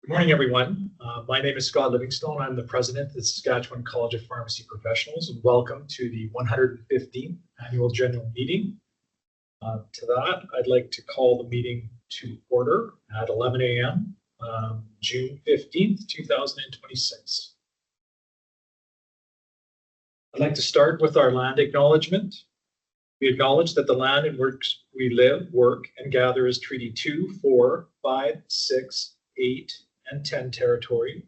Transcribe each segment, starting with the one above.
Good morning, everyone. My name is Scott Livingstone. I'm the president of the Saskatchewan College of Pharmacy Professionals, and welcome to the 115th Annual General Meeting. To that, I'd like to call the meeting to order at 11 a.m., June 15th, 2026. I'd like to start with our land acknowledgement. We acknowledge that the land in which we live, work, and gather is Treaty 2, 4, 5, 6, 8, and 10 territory,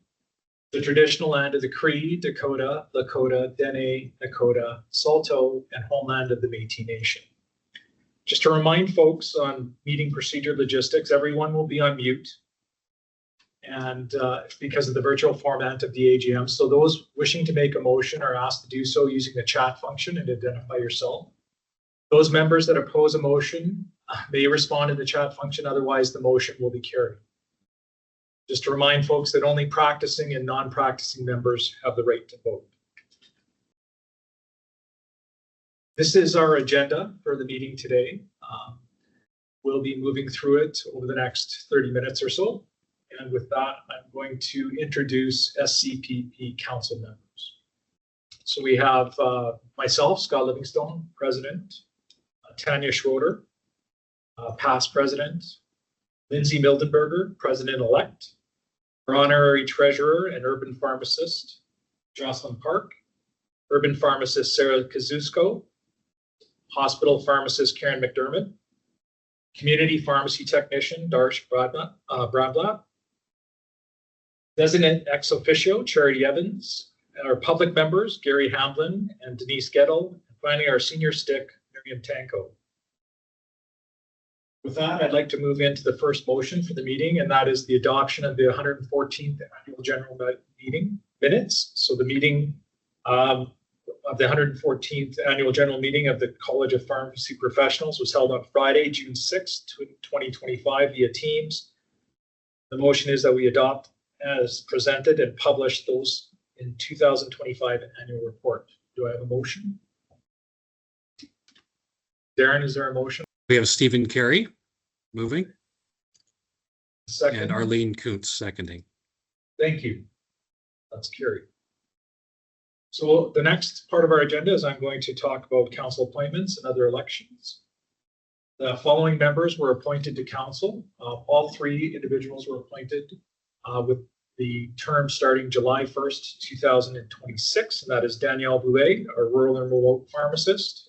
the traditional land of the Cree, Dakota, Lakota, Dene, Nakota, Saulteaux, and homeland of the Métis Nation. Just to remind folks on meeting procedure logistics, everyone will be on mute, and because of the virtual format of the AGM. So those wishing to make a motion are asked to do so using the chat function and identify yourself. Those members that oppose a motion may respond in the chat function, otherwise the motion will be carried. Just to remind folks that only practicing and non-practicing members have the right to vote. This is our agenda for the meeting today. We'll be moving through it over the next 30 minutes or so. And with that, I'm going to introduce SCPP council members. So we have myself, Scott Livingstone, president, Tanya Schroeder, past president, Lindsay Mildenberger, president-elect, our honorary treasurer and urban pharmacist, Jocelyn Park, urban pharmacist Sarah Kazusko, hospital pharmacist Karen McDermott, community pharmacy technician Darsh Bradlap, designate ex officio Charity Evans, and our public members Gary Hamblin and Denise Gettle, and finally our senior stick Miriam Tanko. With that, I'd like to move into the first motion for the meeting, and that is the adoption of the 114th Annual General Meeting minutes. So the meeting of the 114th Annual General Meeting of the College of Pharmacy Professionals was held on Friday, June 6, 2025 via Teams. The motion is that we adopt as presented and publish those in 2025 annual report. Do I have a motion? Darren, is there a motion? We have Stephen Carey moving. Second. And Arlene Kuntz seconding. Thank you. That's carried. So the next part of our agenda is I'm going to talk about council appointments and other elections. The following members were appointed to council. All three individuals were appointed with the term starting July 1st, 2026, and that is Danielle Bouet, our rural and remote pharmacist,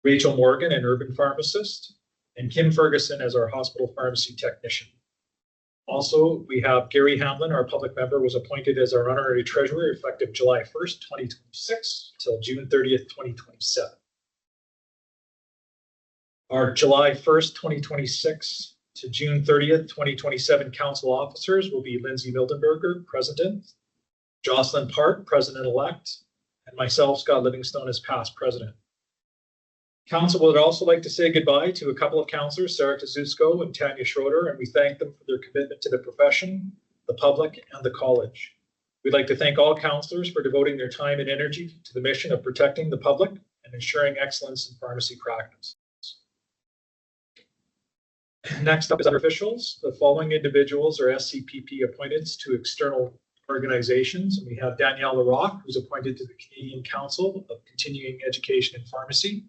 Rachel Morgan, an urban pharmacist, and Kim Ferguson as our hospital pharmacy technician. Also, we have Gary Hamblin, our public member, was appointed as our honorary treasurer effective July 1st, 2026 till June 30th, 2027. Our July 1st, 2026 to June 30th, 2027 council officers will be Lindsay Mildenberger, president, Jocelyn Park, president-elect, and myself, Scott Livingstone, as past president. Council would also like to say goodbye to a couple of councillors, Sarah Kazusko and Tanya Schroeder, and we thank them for their commitment to the profession, the public, and the college. We'd like to thank all councillors for devoting their time and energy to the mission of protecting the public and ensuring excellence in pharmacy practice. Next up is other officials. The following individuals are SCPP appointments to external organizations. We have Danielle Larocque, who's appointed to the Canadian Council of Continuing Education in Pharmacy.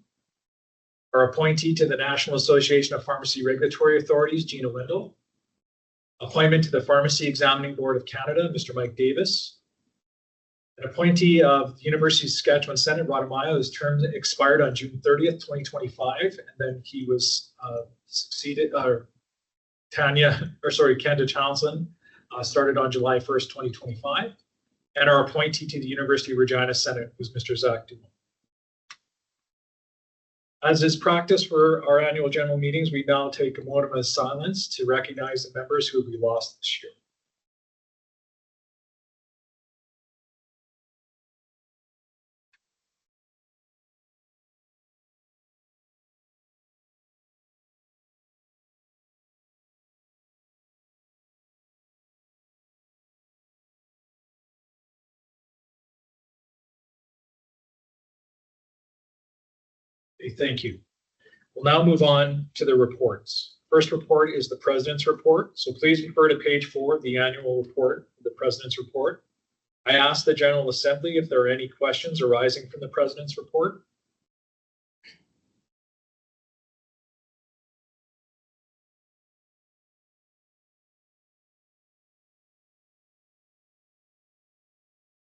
Our appointee to the National Association of Pharmacy Regulatory Authorities, Gina Wendell. Appointment to the Pharmacy Examining Board of Canada, Mr. Mike Davis. An appointee of the University of Saskatchewan Senate, Rod Amaya, whose term expired on June 30th, 2025, and then he was succeeded, Kenda Townsend, started on July 1st, 2025. And our appointee to the University of Regina Senate was Mr. Zach Dumont. As is practice for our annual general meetings, we now take a moment of silence to recognize the members who we lost this year. Okay, thank you. We'll now move on to the reports. First report is the President's report. So please refer to page 4 of the annual report, the President's report. I ask the General Assembly if there are any questions arising from the President's report.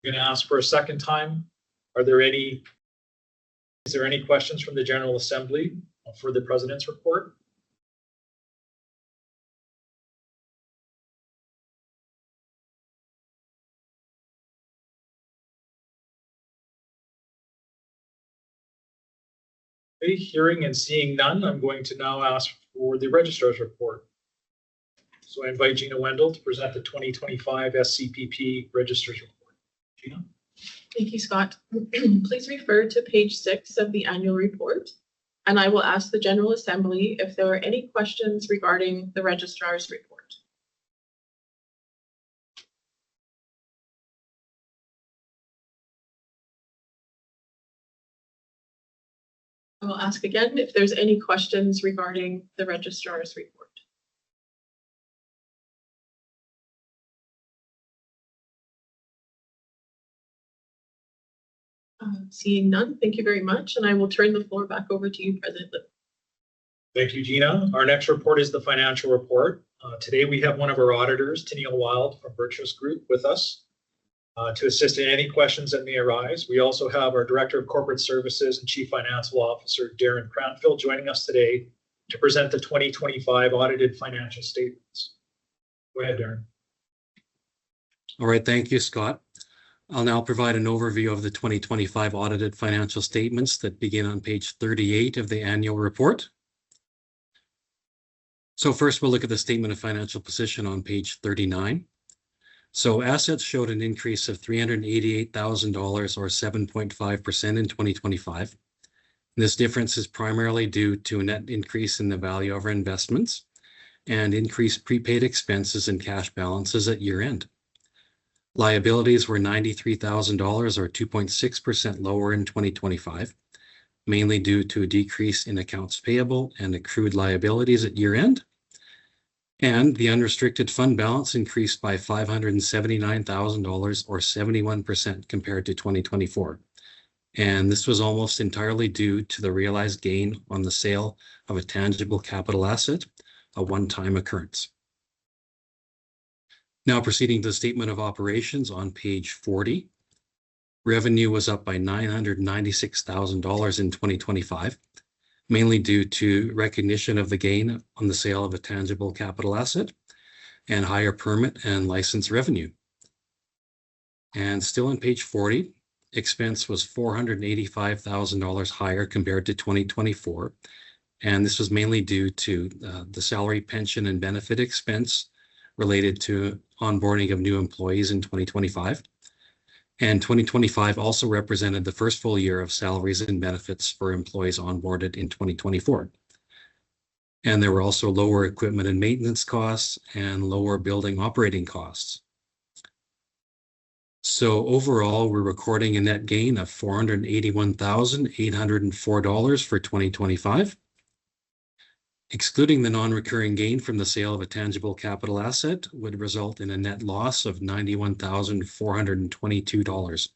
I'm going to ask for a second time. Is there any questions from the General Assembly for the President's report? Okay, hearing and seeing none, I'm going to now ask for the Registrar's report. So I invite Gina Wendell to present the 2025 SCPP Registrar's report. Gina? Thank you, Scott. Please refer to page 6 of the annual report, and I will ask the General Assembly if there are any questions regarding the Registrar's report. I will ask again if there's any questions regarding the Registrar's report. Seeing none, thank you very much, and I will turn the floor back over to you, President Lipp. Thank you, Gina. Our next report is the financial report. Today we have one of our auditors, Tennille Wild from Virtuous Group, with us to assist in any questions that may arise. We also have our Director of Corporate Services and Chief Financial Officer, Darren Cranfield, joining us today to present the 2025 audited financial statements. Go ahead, Darren. All right, thank you, Scott. I'll now provide an overview of the 2025 audited financial statements that begin on page 38 of the annual report. So first, we'll look at the statement of financial position on page 39. So assets showed an increase of $388,000 or 7.5% in 2025. This difference is primarily due to a net increase in the value of our investments and increased prepaid expenses and cash balances at year end. Liabilities were $93,000 or 2.6% lower in 2025, mainly due to a decrease in accounts payable and accrued liabilities at year end. And the unrestricted fund balance increased by $579,000 or 71% compared to 2024. And this was almost entirely due to the realized gain on the sale of a tangible capital asset, a one-time occurrence. Now proceeding to the statement of operations on page 40. Revenue was up by $996,000 in 2025, mainly due to recognition of the gain on the sale of a tangible capital asset and higher permit and license revenue. And still on page 40, expense was $485,000 higher compared to 2024. And this was mainly due to the salary, pension, and benefit expense related to onboarding of new employees in 2025. And 2025 also represented the first full year of salaries and benefits for employees onboarded in 2024. And there were also lower equipment and maintenance costs and lower building operating costs. So overall, we're recording a net gain of $481,804 for 2025. Excluding the non-recurring gain from the sale of a tangible capital asset would result in a net loss of $91,422.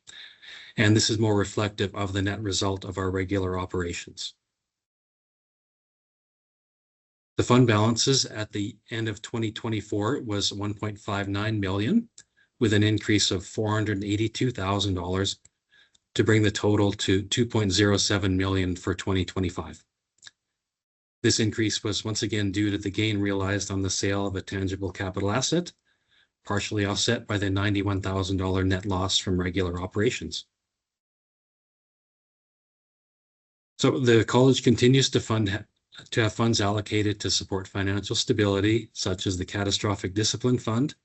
And this is more reflective of the net result of our regular operations. The fund balances at the end of 2024 was $1.59 million, with an increase of $482,000 to bring the total to $2.07 million for 2025. This increase was once again due to the gain realized on the sale of a tangible capital asset, partially offset by the $91,000 net loss from regular operations. So the college continues to have funds allocated to support financial stability, such as the Catastrophic Discipline Fund,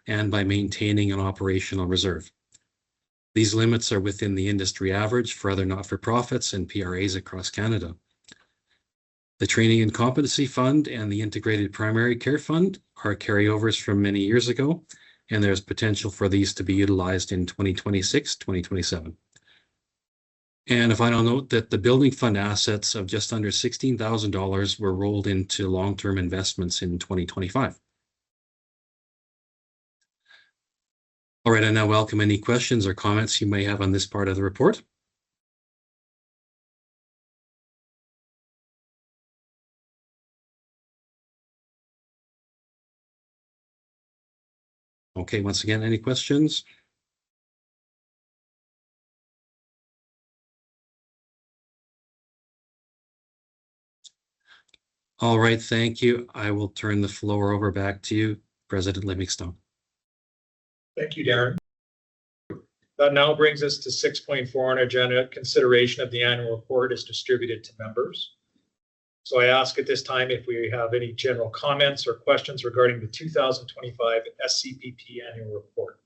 and by maintaining an operational reserve. These limits are within the industry average for other not-for-profits and PRAs across Canada. The Training and Competency Fund and the Integrated Primary Care Fund are carryovers from many years ago, and there's potential for these to be utilized in 2026-2027. And a final note that the building fund assets of just under $16,000 were rolled into long-term investments in 2025. All right, I now welcome any questions or comments you may have on this part of the report. Okay, once again, any questions? All right, thank you. I will turn the floor over back to you, President Livingstone. Thank you, Darren. That now brings us to 6.4 on our agenda. Consideration of the annual report is distributed to members. So I ask at this time if we have any general comments or questions regarding the 2025 SCPP annual report.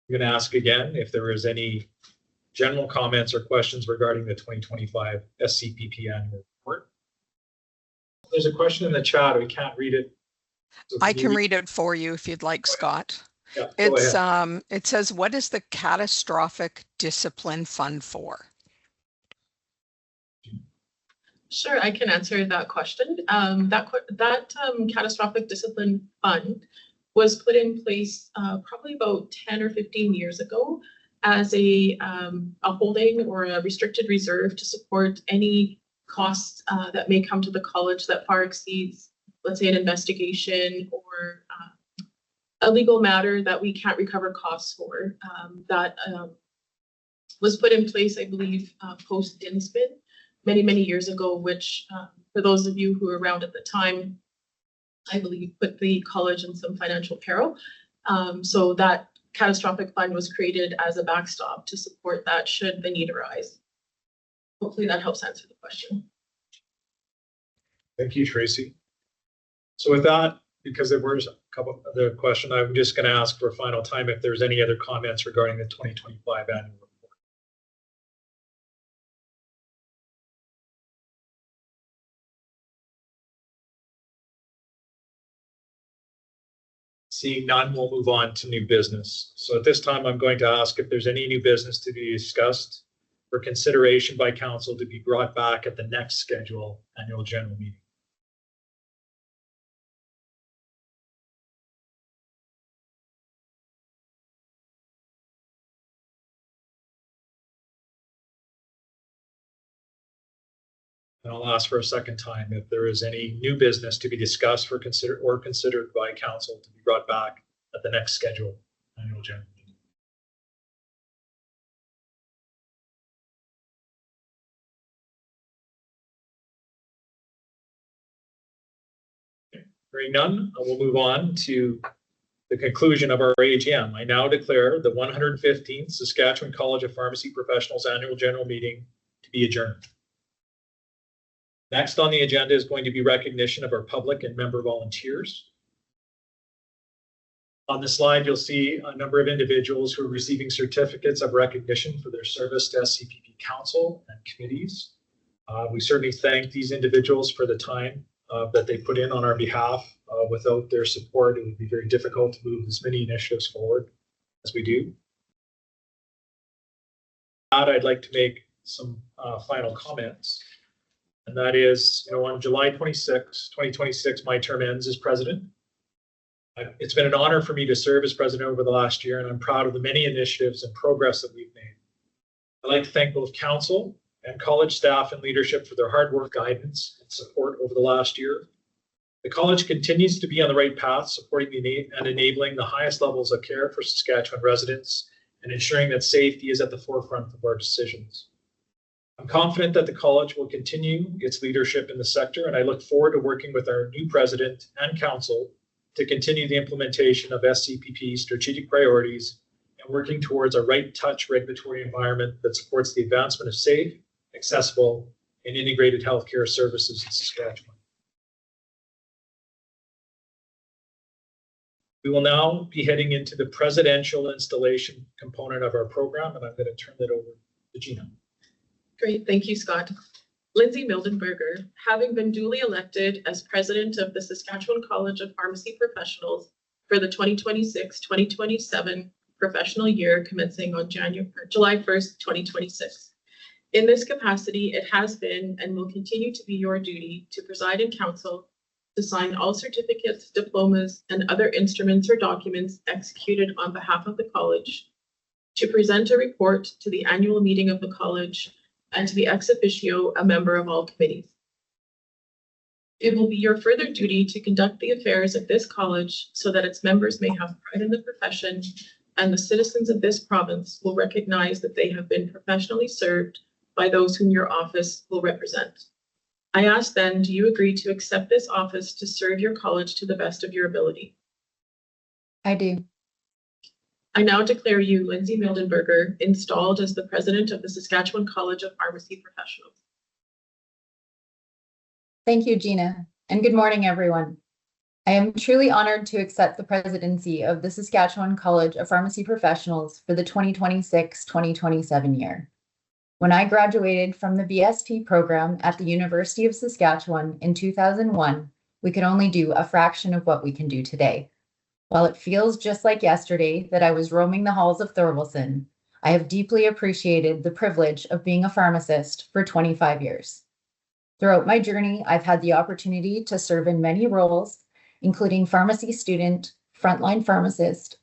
I'm going to ask again if there is any general comments or questions regarding the 2025 SCPP annual report. There's a question in the chat. We can't read it. So I can read it for you if you'd like, Scott. Yeah, go ahead. It says, what is the catastrophic discipline fund for? Sure, I can answer that question. That catastrophic discipline fund was put in place probably about 10 or 15 years ago as a holding or a restricted reserve to support any costs that may come to the college that far exceeds, let's say, an investigation or a legal matter that we can't recover costs for. That was put in place, I believe, post-Dinspin many years ago, which for those of you who were around at the time, I believe put the college in some financial peril. So that catastrophic fund was created as a backstop to support that should the need arise. Hopefully that helps answer the question. Thank you, Tracy. So with that, because there was a couple of other questions, I'm just going to ask for a final time if there's any other comments regarding the 2025 annual report. Seeing none, we'll move on to new business. So at this time, I'm going to ask if there's any new business to be discussed for consideration by council to be brought back at the next scheduled annual general meeting. And I'll ask for a second time if there is any new business to be discussed for considered by council to be brought back at the next scheduled annual general meeting. Okay. Hearing none, I will move on to the conclusion of our AGM. I now declare the 115th Saskatchewan College of Pharmacy Professionals annual general meeting to be adjourned. Next on the agenda is going to be recognition of our public and member volunteers. On the slide, you'll see a number of individuals who are receiving certificates of recognition for their service to SCPP Council and committees. We certainly thank these individuals for the time that they put in on our behalf. Without their support, it would be very difficult to move as many initiatives forward as we do. I'd like to make some final comments. And that is, on July 26, 2026, my term ends as president. It's been an honor for me to serve as president over the last year, and I'm proud of the many initiatives and progress that we've made. I'd like to thank both council and college staff and leadership for their hard work, guidance, and support over the last year. The college continues to be on the right path, supporting and enabling the highest levels of care for Saskatchewan residents and ensuring that safety is at the forefront of our decisions. I'm confident that the college will continue its leadership in the sector, and I look forward to working with our new president and council to continue the implementation of SCPP strategic priorities and working towards a right touch regulatory environment that supports the advancement of safe, accessible, and integrated healthcare services in Saskatchewan. We will now be heading into the presidential installation component of our program, and I'm going to turn it over to Gina. Great, thank you, Scott. Lindsay Mildenberger, having been duly elected as president of the Saskatchewan College of Pharmacy Professionals for the 2026-2027 professional year commencing on July 1st, 2026. In this capacity, it has been and will continue to be your duty to preside in council, to sign all certificates, diplomas, and other instruments or documents executed on behalf of the college, to present a report to the annual meeting of the college, and to be ex officio a member of all committees. It will be your further duty to conduct the affairs of this college so that its members may have pride in the profession, and the citizens of this province will recognize that they have been professionally served by those whom your office will represent. I ask then, do you agree to accept this office to serve your college to the best of your ability? I do. I now declare you, Lindsay Mildenberger, installed as the president of the Saskatchewan College of Pharmacy Professionals. Thank you, Gina, and good morning, everyone. I am truly honored to accept the presidency of the Saskatchewan College of Pharmacy Professionals for the 2026-2027 year. When I graduated from the BSP program at the University of Saskatchewan in 2001, we could only do a fraction of what we can do today. While it feels just like yesterday that I was roaming the halls of Thorwaldsen, I have deeply appreciated the privilege of being a pharmacist for 25 years. Throughout my journey, I've had the opportunity to serve in many roles, including pharmacy student, frontline pharmacist,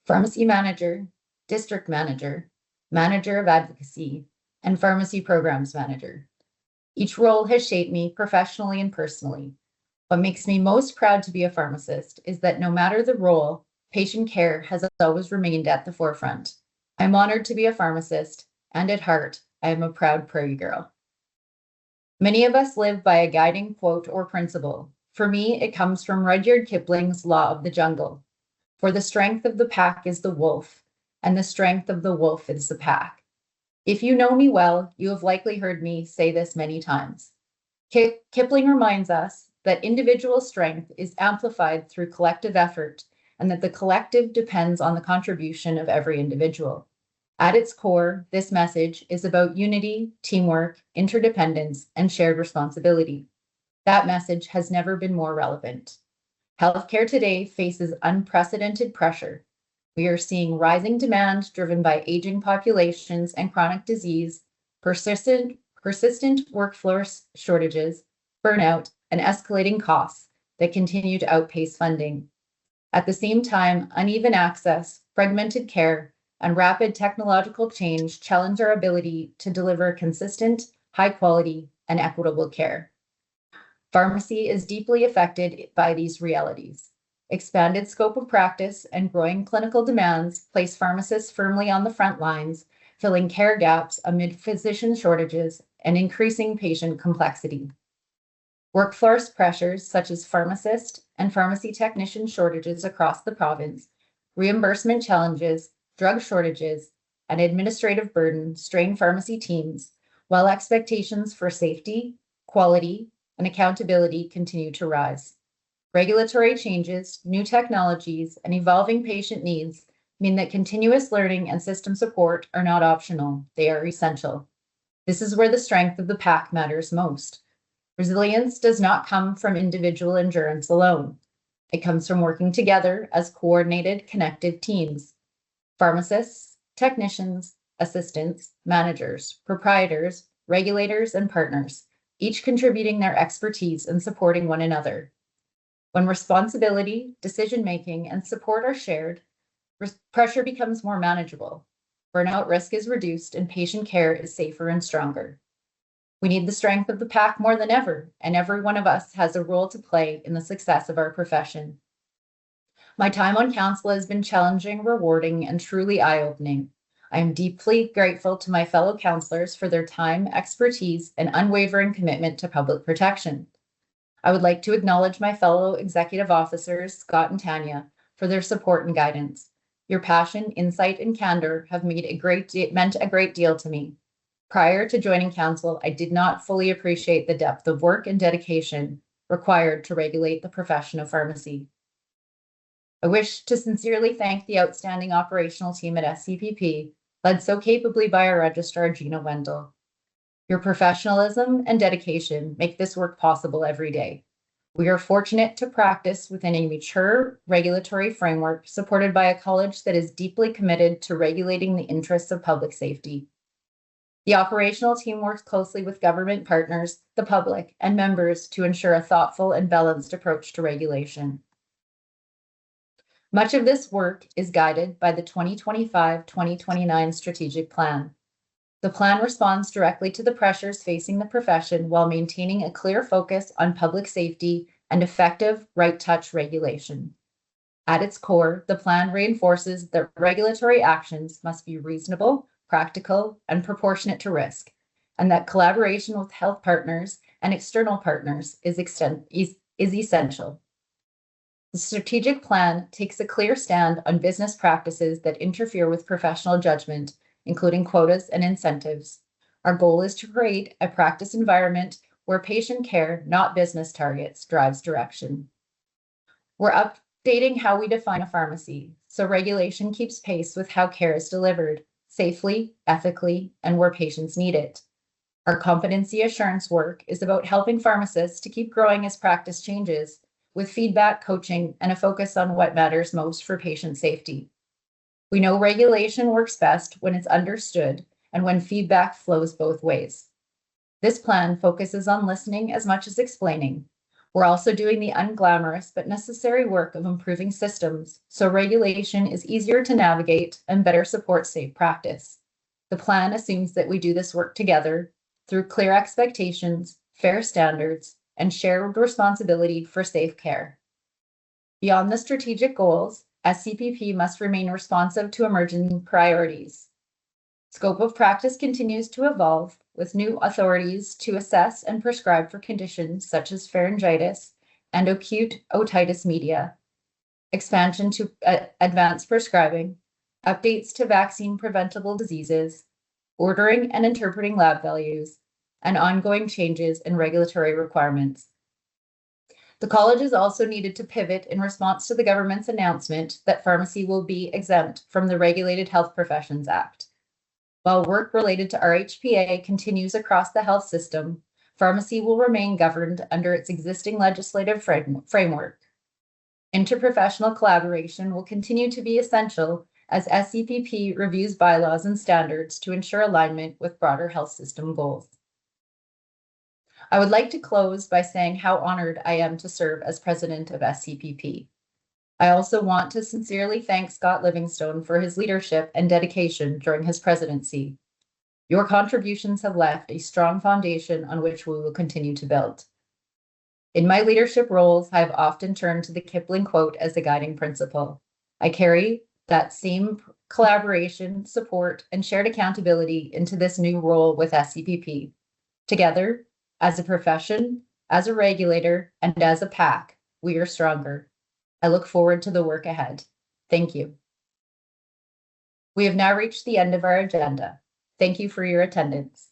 pharmacy manager, district manager, manager of advocacy, and pharmacy programs manager. Each role has shaped me professionally and personally. What makes me most proud to be a pharmacist is that no matter the role, patient care has always remained at the forefront. I'm honored to be a pharmacist, and at heart, I am a proud prairie girl. Many of us live by a guiding quote or principle. For me, it comes from Rudyard Kipling's Law of the Jungle. For the strength of the pack is the wolf, and the strength of the wolf is the pack. If you know me well, you have likely heard me say this many times. Kipling reminds us that individual strength is amplified through collective effort, and that the collective depends on the contribution of every individual. At its core, this message is about unity, teamwork, interdependence, and shared responsibility. That message has never been more relevant. Healthcare today faces unprecedented pressure. We are seeing rising demand driven by aging populations and chronic disease, persistent workforce shortages, burnout, and escalating costs that continue to outpace funding. At the same time, uneven access, fragmented care, and rapid technological change challenge our ability to deliver consistent, high quality, and equitable care. Pharmacy is deeply affected by these realities. Expanded scope of practice and growing clinical demands place pharmacists firmly on the front lines, filling care gaps amid physician shortages and increasing patient complexity. Workforce pressures such as pharmacist and pharmacy technician shortages across the province, reimbursement challenges, drug shortages, and administrative burden strain pharmacy teams, while expectations for safety, quality, and accountability continue to rise. Regulatory changes, new technologies, and evolving patient needs mean that continuous learning and system support are not optional, they are essential. This is where the strength of the pack matters most. Resilience does not come from individual endurance alone. It comes from working together as coordinated, connected teams. Pharmacists, technicians, assistants, managers, proprietors, regulators, and partners, each contributing their expertise and supporting one another. When responsibility, decision-making, and support are shared, pressure becomes more manageable. Burnout risk is reduced and patient care is safer and stronger. We need the strength of the pack more than ever, and every one of us has a role to play in the success of our profession. My time on council has been challenging, rewarding, and truly eye-opening. I am deeply grateful to my fellow councillors for their time, expertise, and unwavering commitment to public protection. I would like to acknowledge my fellow executive officers, Scott and Tanya, for their support and guidance. Your passion, insight, and candor have meant a great deal to me. Prior to joining council, I did not fully appreciate the depth of work and dedication required to regulate the profession of pharmacy. I wish to sincerely thank the outstanding operational team at Scpp, led so capably by our registrar, Gina Wendell. Your professionalism and dedication make this work possible every day. We are fortunate to practice within a mature regulatory framework supported by a college that is deeply committed to regulating the interests of public safety. The operational team works closely with government partners, the public, and members to ensure a thoughtful and balanced approach to regulation. Much of this work is guided by the 2025-2029 strategic plan. The plan responds directly to the pressures facing the profession while maintaining a clear focus on public safety and effective right-touch regulation. At its core, the plan reinforces that regulatory actions must be reasonable, practical, and proportionate to risk, and that collaboration with health partners and external partners is essential. The strategic plan takes a clear stand on business practices that interfere with professional judgment, including quotas and incentives. Our goal is to create a practice environment where patient care, not business targets, drives direction. We're updating how we define a pharmacy, so regulation keeps pace with how care is delivered, safely, ethically, and where patients need it. Our competency assurance work is about helping pharmacists to keep growing as practice changes, with feedback, coaching, and a focus on what matters most for patient safety. We know regulation works best when it's understood and when feedback flows both ways. This plan focuses on listening as much as explaining. We're also doing the unglamorous but necessary work of improving systems so regulation is easier to navigate and better supports safe practice. The plan assumes that we do this work together through clear expectations, fair standards, and shared responsibility for safe care. Beyond the strategic goals, SCPP must remain responsive to emerging priorities. Scope of practice continues to evolve with new authorities to assess and prescribe for conditions such as pharyngitis and acute otitis media, expansion to advanced prescribing, updates to vaccine preventable diseases, ordering and interpreting lab values, and ongoing changes in regulatory requirements. The college is also needed to pivot in response to the government's announcement that pharmacy will be exempt from the Regulated Health Professions Act. While work related to RHPA continues across the health system, pharmacy will remain governed under its existing legislative framework. Interprofessional collaboration will continue to be essential as SCPP reviews bylaws and standards to ensure alignment with broader health system goals. I would like to close by saying how honored I am to serve as president of SCPP. I also want to sincerely thank Scott Livingstone for his leadership and dedication during his presidency. Your contributions have left a strong foundation on which we will continue to build. In my leadership roles, I have often turned to the Kipling quote as the guiding principle. I carry that same collaboration, support, and shared accountability into this new role with SCPP. Together, as a profession, as a regulator, and as a PAC, we are stronger. I look forward to the work ahead. Thank you. We have now reached the end of our agenda. Thank you for your attendance.